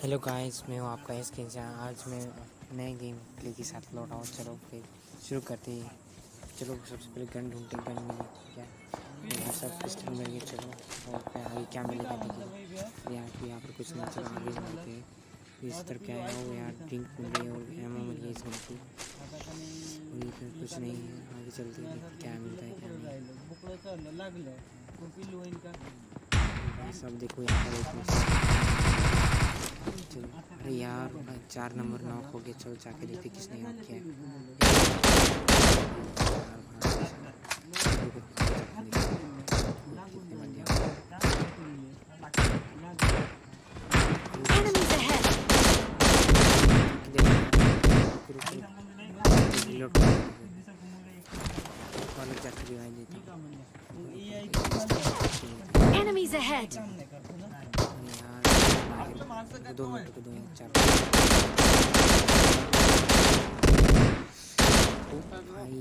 Hello guys, मैं हूँ आपका एस के। आज मैं नए गेम प्ले के साथ लौटा हूँ। चलो फिर शुरू करते हैं। चलो सबसे पहले गन ढूंढते, गन मिली क्या? यहाँ सब पिस्टल मिल गए। चलो और फिर आगे क्या मिलेगा देखिए। यहाँ पर कुछ नहीं। चलो आगे बढ़ते हैं। इस तरफ क्या है? वो यहाँ ड्रिंक मिल रही है और एमो मिल गई इस गन की। और इधर कुछ नहीं है। आगे चलते हैं, क्या मिलता है क्या नहीं। सब देखो यहाँ पर चलो। अरे यार 4 नंबर नॉक हो गया। चलो जाके देखते किसने नॉक किया Enemies ahead! 2 मिनट को 2 4 भाई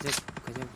गजब गजब